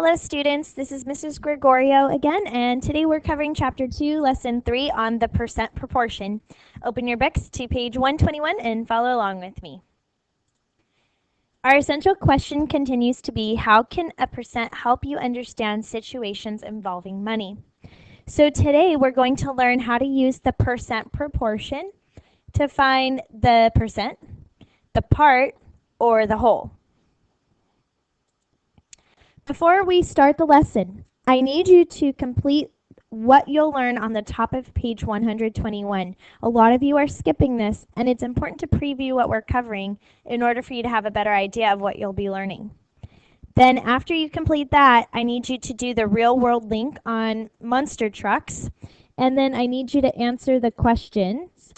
Hello students, this is Mrs. Gregorio again, and today we're covering Chapter 2, Lesson 3 on the percent proportion. Open your books to page 121 and follow along with me. Our essential question continues to be, how can a percent help you understand situations involving money? So today we're going to learn how to use the percent proportion to find the percent, the part, or the whole. Before we start the lesson, I need you to complete what you'll learn on the top of page 121. A lot of you are skipping this, and it's important to preview what we're covering in order for you to have a better idea of what you'll be learning. Then after you complete that, I need you to do the real world link on monster trucks, and then I need you to answer the questions,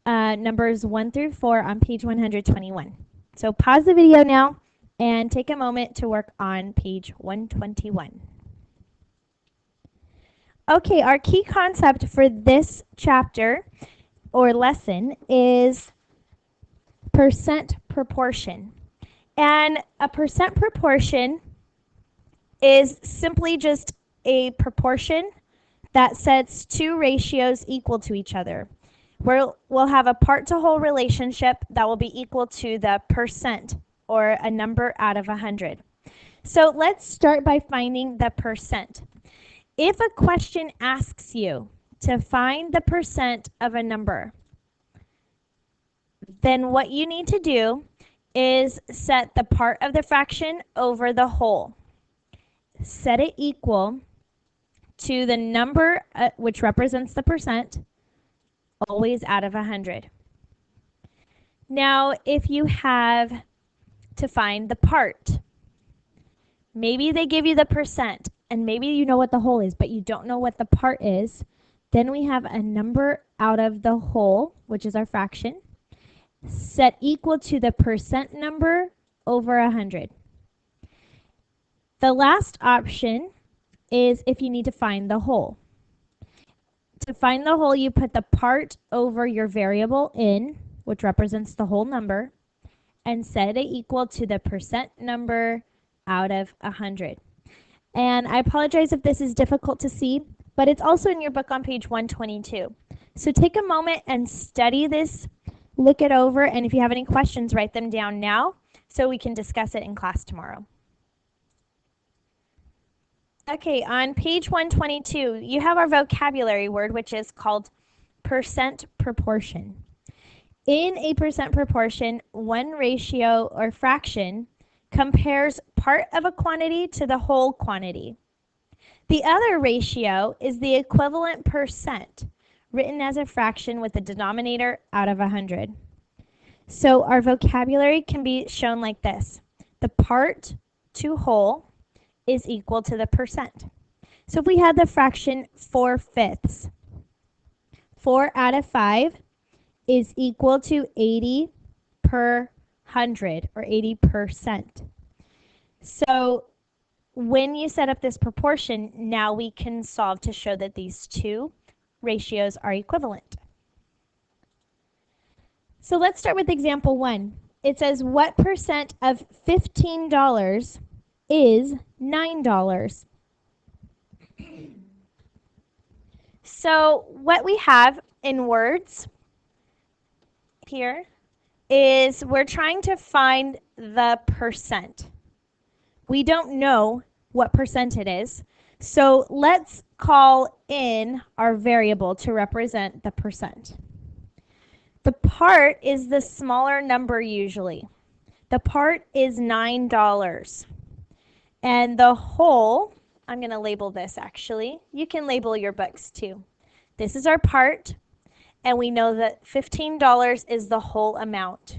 numbers 1 through 4 on page 121. So pause the video now and take a moment to work on page 121. Okay, our key concept for this chapter or lesson is percent proportion. And a percent proportion is simply just a proportion that sets two ratios equal to each other. We'll have a part to whole relationship that will be equal to the percent, or a number out of 100. So let's start by finding the percent. If a question asks you to find the percent of a number, then what you need to do is set the part of the fraction over the whole. Set it equal to the number which represents the percent, always out of 100. Now, if you have to find the part, maybe they give you the percent, and maybe you know what the whole is, but you don't know what the part is, then we have a number out of the whole, which is our fraction, set equal to the percent number over 100. The last option is if you need to find the whole. To find the whole, you put the part over your variable in, which represents the whole number, and set it equal to the percent number out of 100. And I apologize if this is difficult to see, but it's also in your book on page 122. So take a moment and study this, look it over, and if you have any questions, write them down now so we can discuss it in class tomorrow. Okay, on page 122, you have our vocabulary word, which is called percent proportion. In a percent proportion, one ratio or fraction compares part of a quantity to the whole quantity. The other ratio is the equivalent percent, written as a fraction with the denominator out of 100. So our vocabulary can be shown like this. The part to whole is equal to the percent. So if we had the fraction 4/5, 4 out of 5 is equal to 80 per 100, or 80%. So when you set up this proportion, now we can solve to show that these two ratios are equivalent. So let's start with example 1. It says, what percent of $15 is $9? So what we have in words here is we're trying to find the percent. We don't know what percent it is, so let's call in our variable to represent the percent. The part is the smaller number usually. The part is $9. And the whole, I'm going to label this actually. You can label your books too. This is our part, and we know that $15 is the whole amount.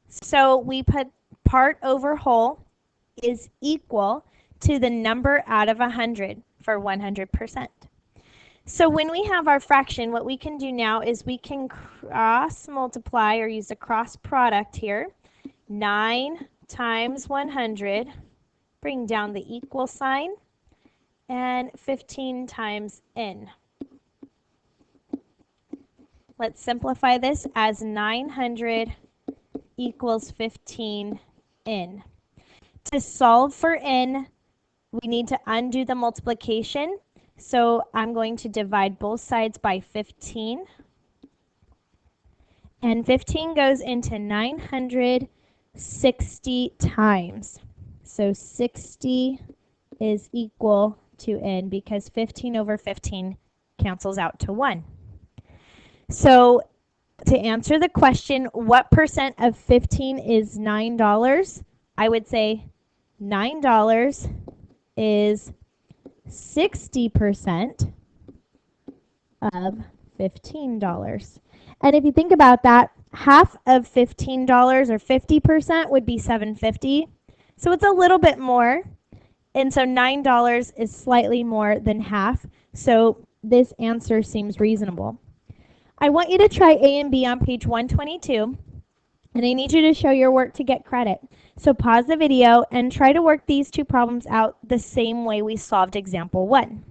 So we put part over whole is equal to the number out of 100 for 100%. So when we have our fraction, what we can do now is we can cross multiply, or use a cross product here. 9 times 100, bring down the equal sign, and 15 times n. Let's simplify this as 900 equals 15 n. To solve for n, we need to undo the multiplication. So I'm going to divide both sides by 15. And 15 goes into 960 times. So 60 is equal to n because 15 over 15 cancels out to 1. So to answer the question, what percent of 15 is $9? I would say $9 is 60% of $15. And if you think about that, half of $15 or 50% would be $7.50. So it's a little bit more. And so $9 is slightly more than half. So this answer seems reasonable. I want you to try A and B on page 122. And I need you to show your work to get credit. So pause the video and try to work these two problems out the same way we solved example 1.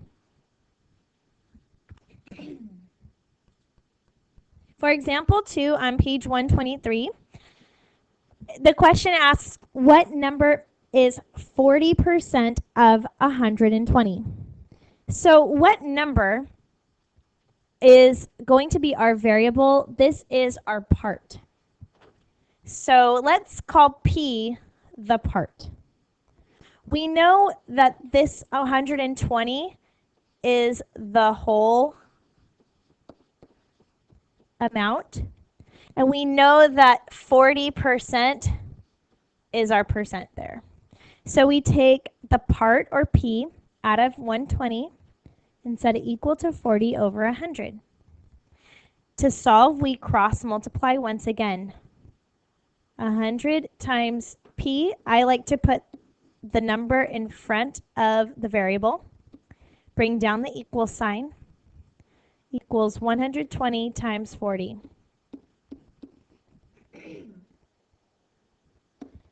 For example 2 on page 123, the question asks, what number is 40% of 120? So what number is going to be our variable? This is our part. So let's call P the part. We know that this 120 is the whole amount, and we know that 40% is our percent there. So we take the part, or P, out of 120 and set it equal to 40 over 100. To solve, we cross multiply once again. 100 times P, I like to put the number in front of the variable. Bring down the equal sign. Equals 120 times 40.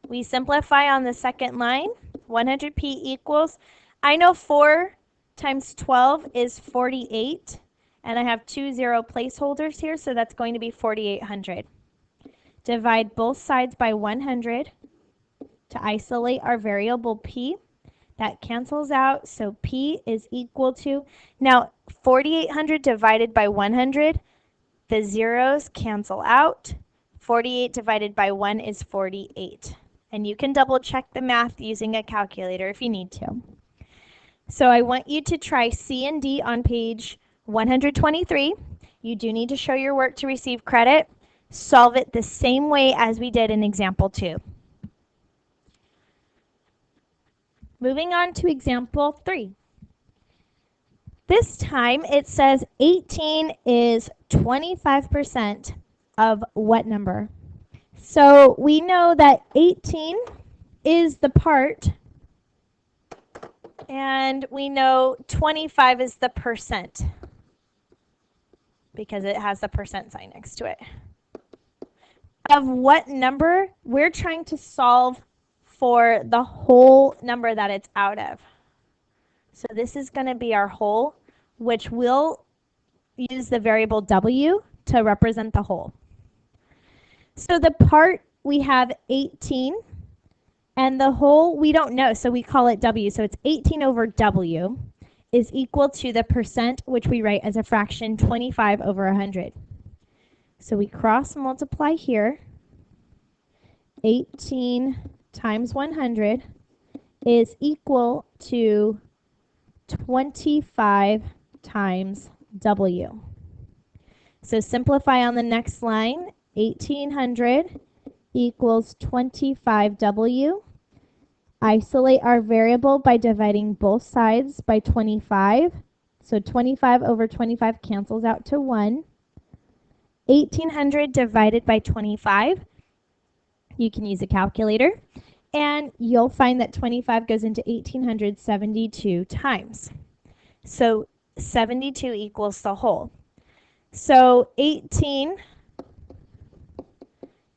We simplify on the second line. 100p equals, I know 4 times 12 is 48, and I have 2 zero placeholders here, so that's going to be 4,800. Divide both sides by 100 to isolate our variable p. That cancels out, so p is equal to, now 4,800 divided by 100, the zeros cancel out. 48 divided by 1 is 48. And you can double check the math using a calculator if you need to. So I want you to try C and D on page 123. You do need to show your work to receive credit. Solve it the same way as we did in example 2. Moving on to example 3. This time it says 18 is 25% of what number? So we know that 18 is the part, and we know 25 is the percent because it has the percent sign next to it. Of what number? We're trying to solve for the whole number that it's out of. So this is going to be our whole, which will use the variable w to represent the whole. So the part, we have 18, and the whole we don't know, so we call it w. So it's 18 over w is equal to the percent, which we write as a fraction, 25 over 100. So we cross multiply here. 18 times 100 is equal to 25 times w. So simplify on the next line. 1800 equals 25w. Isolate our variable by dividing both sides by 25. So 25 over 25 cancels out to 1. 1800 divided by 25. You can use a calculator. And you'll find that 25 goes into 1872 times. So 72 equals the whole. So 18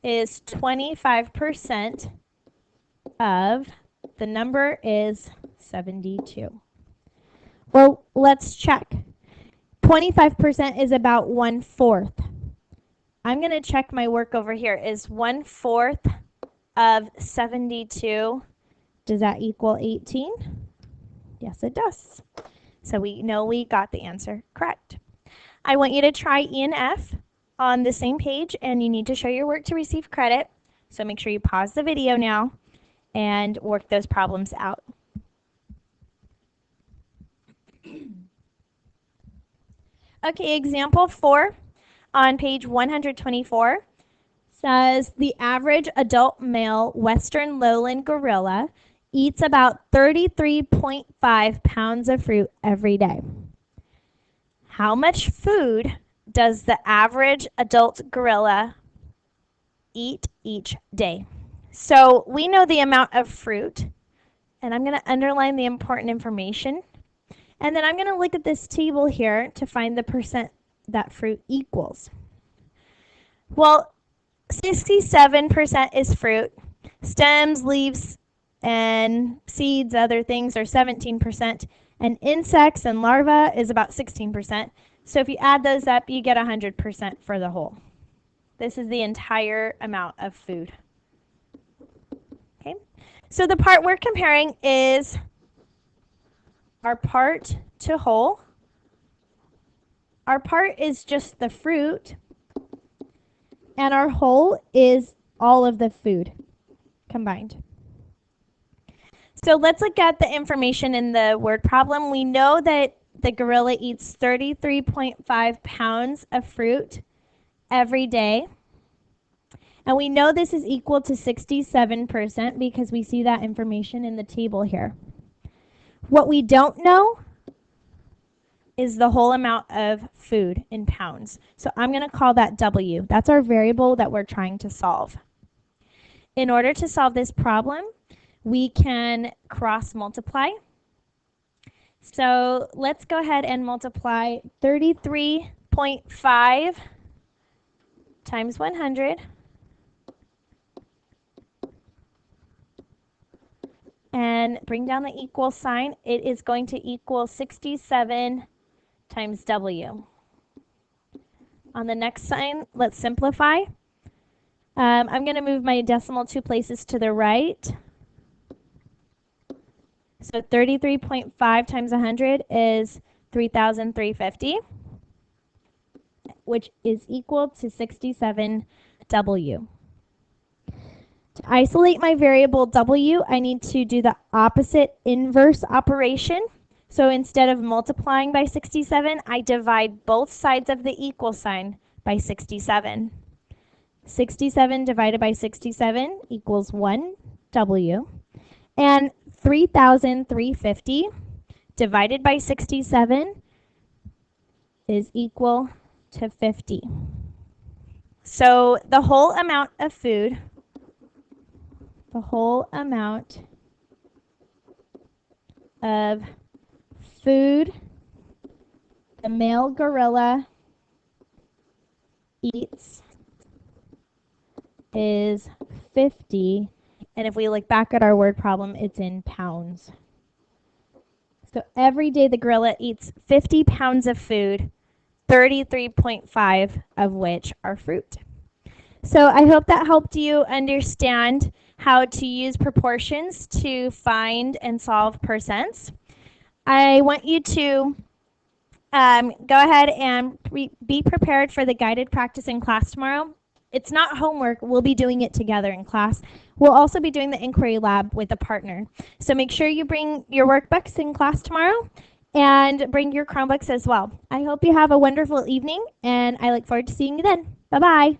is 25% of, the number is 72. Well, let's check. 25% is about 1/4. I'm going to check my work over here. Is 1/4 of 72 Does that equal 18? Yes, it does. So we know we got the answer correct. I want you to try E and F on the same page, and you need to show your work to receive credit. So make sure you pause the video now and work those problems out. Okay, example 4 on page 124 says the average adult male western lowland gorilla eats about 33.5 pounds of fruit every day. How much food does the average adult gorilla eat each day? So we know the amount of fruit, and I'm going to underline the important information. And then I'm going to look at this table here to find the percent that fruit equals. Well, 67% is fruit. Stems, leaves, and seeds, other things, are 17%. And insects and larvae is about 16%. So if you add those up, you get 100% for the whole. This is the entire amount of food. Okay, so the part we're comparing is our part to whole. Our part is just the fruit, and our whole is all of the food combined. So let's look at the information in the word problem. We know that the gorilla eats 33.5 pounds of fruit every day. And we know this is equal to 67% because we see that information in the table here. What we don't know is the whole amount of food in pounds. So I'm going to call that W. That's our variable that we're trying to solve. In order to solve this problem, we can cross multiply. So let's go ahead and multiply 33.5 times 100 and bring down the equal sign. It is going to equal 67 times W. On the next sign, let's simplify. I'm going to move my decimal 2 places to the right. So 33.5 times 100 is 3,350, which is equal to 67W. To isolate my variable W, I need to do the opposite inverse operation. So instead of multiplying by 67, I divide both sides of the equal sign by 67. 67 divided by 67 equals 1W. And 3,350 divided by 67 is equal to 50. So the whole amount of food, the male gorilla eats is 50. And if we look back at our word problem, it's in pounds. So every day the gorilla eats 50 pounds of food, 33.5 of which are fruit. So I hope that helped you understand how to use proportions to find and solve percents. I want you to go ahead and be prepared for the guided practice in class tomorrow. It's not homework. We'll be doing it together in class. We'll also be doing the inquiry lab with a partner. So make sure you bring your workbooks in class tomorrow and bring your Chromebooks as well. I hope you have a wonderful evening, and I look forward to seeing you then. Bye-bye.